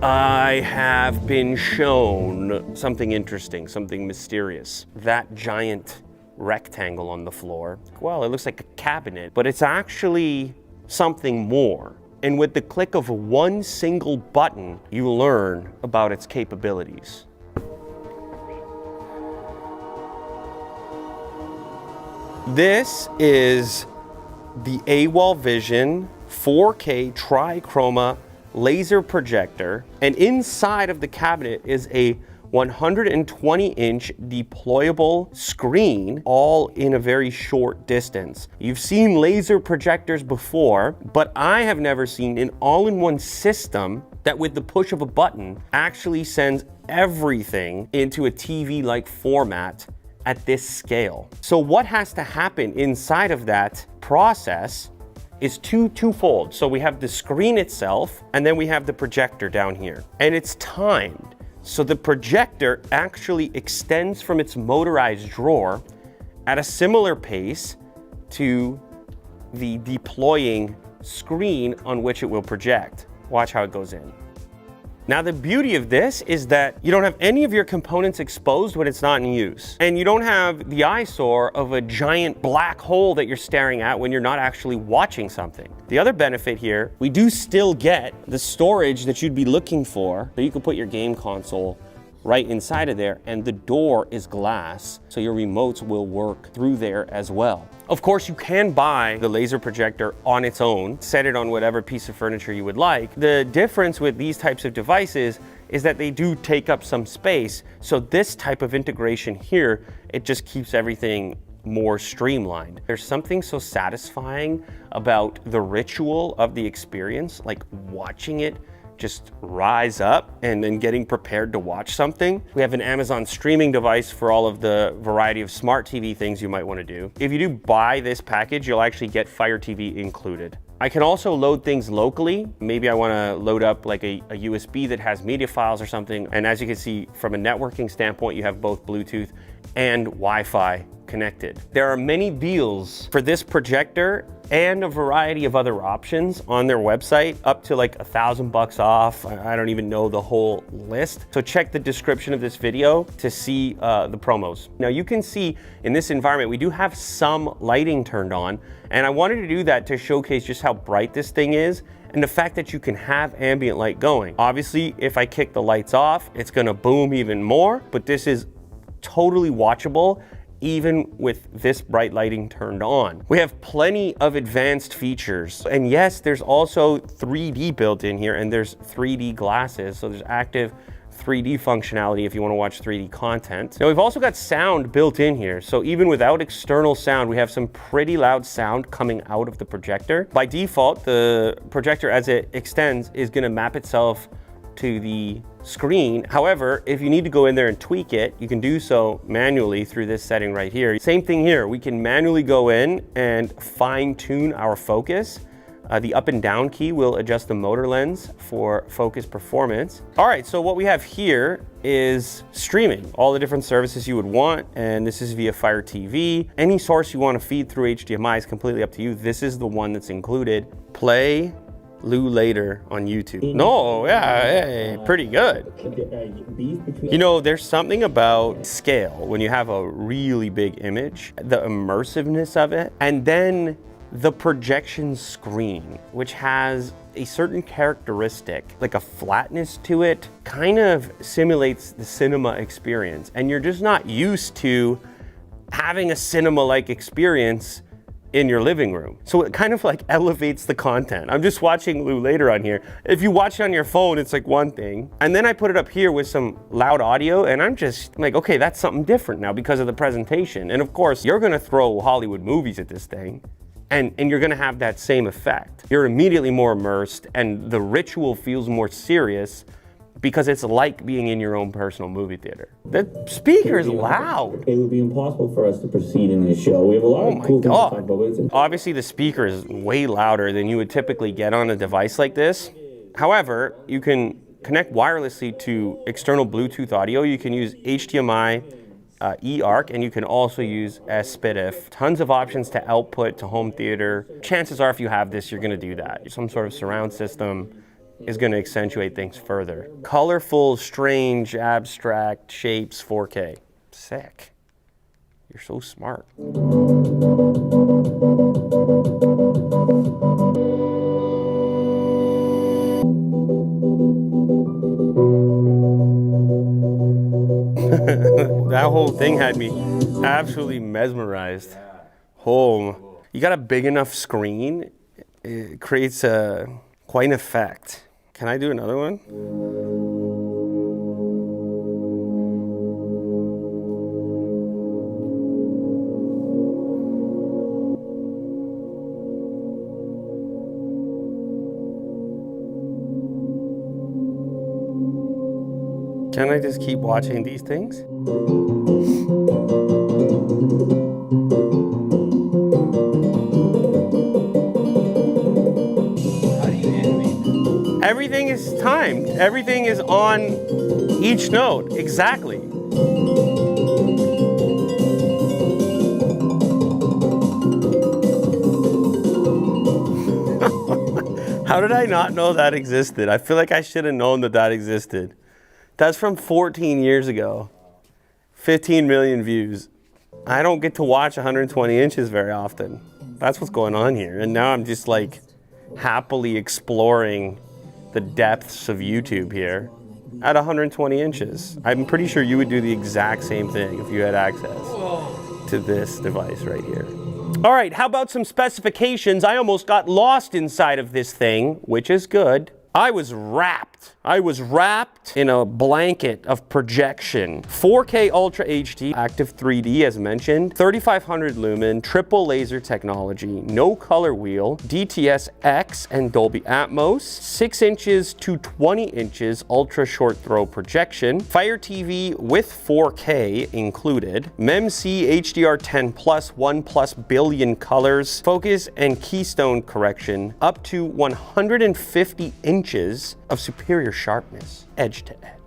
I have been shown something interesting, something mysterious. That giant rectangle on the floor, well, it looks like a cabinet, but it's actually something more. And with the click of one single button, you learn about its capabilities. This is the AWOL Vision 4K Trichroma laser projector, and inside of the cabinet is a 120-inch deployable screen, all in a very short distance. You've seen laser projectors before, but I have never seen an all-in-one system that with the push of a button actually sends everything into a TV-like format at this scale. So what has to happen inside of that process is twofold. So we have the screen itself, and then we have the projector down here. And it's timed. So the projector actually extends from its motorized drawer at a similar pace to the deploying screen on which it will project. Watch how it goes in. Now, the beauty of this is that you don't have any of your components exposed when it's not in use. And you don't have the eyesore of a giant black hole that you're staring at when you're not actually watching something. The other benefit here, we do still get the storage that you'd be looking for. So you can put your game console right inside of there, and the door is glass, so your remotes will work through there as well. Of course, you can buy the laser projector on its own, set it on whatever piece of furniture you would like. The difference with these types of devices is that they do take up some space, so this type of integration here, it just keeps everything more streamlined. There's something so satisfying about the ritual of the experience, like watching it just rise up and then getting prepared to watch something. We have an Amazon streaming device for all of the variety of smart TV things you might want to do. If you do buy this package, you'll actually get Fire TV included. I can also load things locally. Maybe I want to load up like a USB that has media files or something. And as you can see, from a networking standpoint, you have both Bluetooth and Wi-Fi connected. There are many deals for this projector and a variety of other options on their website, up to like $1,000 off. I don't even know the whole list. So check the description of this video to see the promos. Now you can see in this environment, we do have some lighting turned on, and I wanted to do that to showcase just how bright this thing is and the fact that you can have ambient light going. Obviously, if I kick the lights off, it's gonna boom even more, but this is totally watchable even with this bright lighting turned on. We have plenty of advanced features. And yes, there's also 3D built in here, and there's 3D glasses, so there's active 3D functionality if you want to watch 3D content. Now we've also got sound built in here, so even without external sound, we have some pretty loud sound coming out of the projector. By default, the projector as it extends is going to map itself to the screen. However, if you need to go in there and tweak it, you can do so manually through this setting right here. Same thing here, we can manually go in and fine tune our focus. The up and down key will adjust the motor lens for focus performance. All right, so what we have here is streaming, all the different services you would want, and this is via Fire TV. Any source you want to feed through HDMI is completely up to you. This is the one that's included. Play Lou Later on YouTube. No, yeah, hey, pretty good. You know, there's something about scale when you have a really big image, the immersiveness of it, and then the projection screen, which has a certain characteristic, like a flatness to it, kind of simulates the cinema experience. And you're just not used to having a cinema-like experience in your living room. So it kind of like elevates the content. I'm just watching Lou Later on here. If you watch it on your phone, it's like one thing. And then I put it up here with some loud audio, and I'm just like, okay, that's something different now because of the presentation. And of course, you're gonna throw Hollywood movies at this thing, and you're gonna have that same effect. You're immediately more immersed, and the ritual feels more serious because it's like being in your own personal movie theater. The speaker is loud. It would be impossible for us to proceed in this show. We have a lot of cool things to talk about. Obviously, the speaker is way louder than you would typically get on a device like this. However, you can connect wirelessly to external Bluetooth audio. You can use HDMI, eARC, and you can also use SPDIF. Tons of options to output to home theater. Chances are if you have this, you're gonna do that. Some sort of surround system, is going to accentuate things further. Colorful, strange, abstract shapes, 4K. Sick. You're so smart. That whole thing had me absolutely mesmerized. Oh, you got a big enough screen, it creates quite an effect. Can I do another one? Can I just keep watching these things? How do you animate? Everything is timed. Everything is on each note, exactly. How did I not know that existed? I feel like I should have known that that existed. That's from 14 years ago. 15 million views. I don't get to watch 120 inches very often. That's what's going on here. And now I'm just like happily exploring the depths of YouTube here at 120 inches. I'm pretty sure you would do the exact same thing if you had access to this device right here. All right, how about some specifications? I almost got lost inside of this thing, which is good. I was wrapped in a blanket of projection. 4K Ultra HD, Active 3D as mentioned, 3500 lumen, triple laser technology, no color wheel, DTS-X and Dolby Atmos, 6 inches to 20 inches ultra short throw projection, Fire TV with 4K included, MEMC HDR10 plus 1+ billion colors, focus and keystone correction, up to 150 inches of superior sharpness, edge to edge.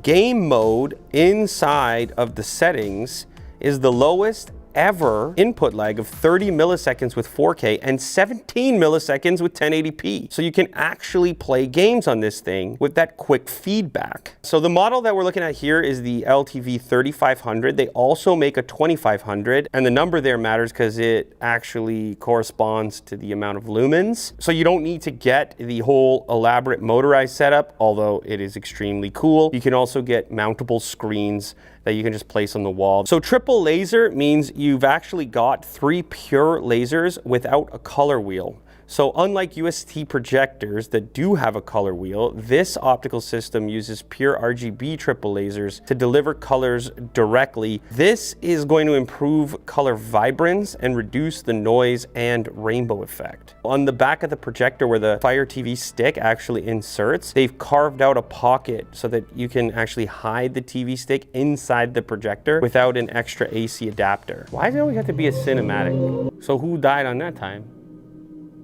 Game mode inside of the settings is the lowest ever input lag of 30 milliseconds with 4K and 17 milliseconds with 1080p. So you can actually play games on this thing with that quick feedback. So the model that we're looking at here is the LTV 3500. They also make a 2500, and the number there matters because it actually corresponds to the amount of lumens. So you don't need to get the whole elaborate motorized setup, although it is extremely cool. You can also get mountable screens that you can just place on the wall. So triple laser means you've actually got 3 pure lasers without a color wheel. So unlike UST projectors that do have a color wheel, this optical system uses pure RGB triple lasers to deliver colors directly. This is going to improve color vibrance and reduce the noise and rainbow effect. On the back of the projector where the Fire TV stick actually inserts, they've carved out a pocket so that you can actually hide the TV stick inside the projector without an extra AC adapter. Why does it always have to be a cinematic? So who died on that time?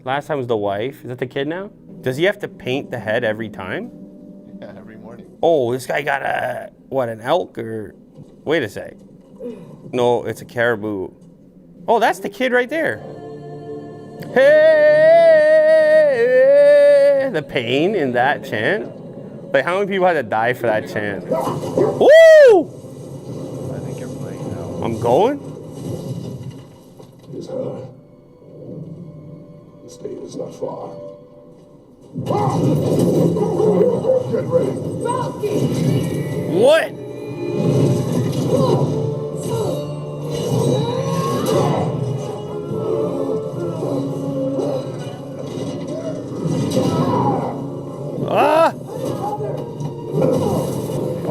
Last time was the wife. Is that the kid now? Does he have to paint the head every time? Yeah, every morning. Oh, this guy got a, what, an elk or? Wait a sec. No, it's a caribou. Oh, that's the kid right there. Hey, the pain in that chant. Like, how many people had to die for that chant? Woo! I think you're playing now. I'm going? Is her. The state is not far. Get ready. What? Ah!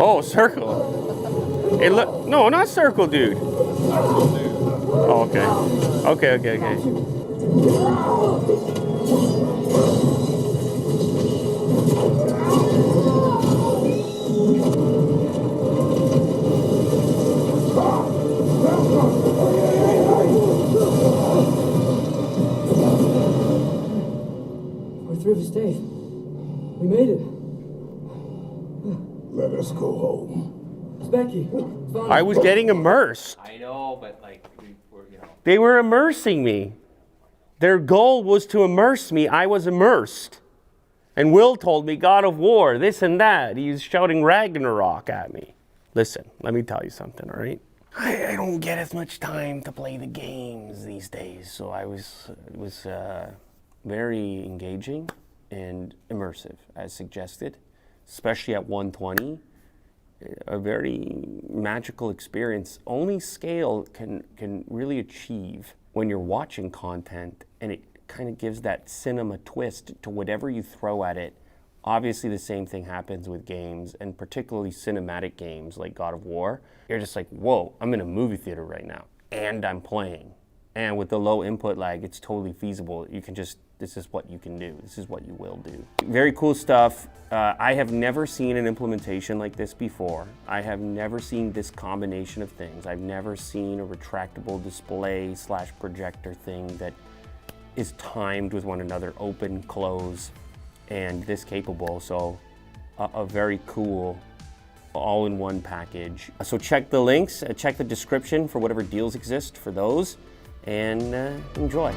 Oh, circle. It look, no, not circle, dude. Oh, okay. Okay. We're through the state. We made it. Let us go home. It's Becky. It's fine. I was getting immersed. I know, but like, you know. They were immersing me. Their goal was to immerse me. I was immersed. And Will told me God of War, this and that. He's shouting Ragnarok at me. Listen, let me tell you something, all right? I don't get as much time to play the games these days, so it was very engaging and immersive, as suggested, especially at 120. A very magical experience. Only scale can really achieve when you're watching content, and it kind of gives that cinema twist to whatever you throw at it. Obviously, the same thing happens with games, and particularly cinematic games like God of War. You're just like, whoa, I'm in a movie theater right now, and I'm playing. And with the low input lag, it's totally feasible. You can just, this is what you can do. This is what you will do. Very cool stuff. I have never seen an implementation like this before. I have never seen this combination of things. I've never seen a retractable display / projector thing that is timed with one another, open, close, and this capable. So a very cool all-in-one package. So check the links, check the description for whatever deals exist for those, and enjoy.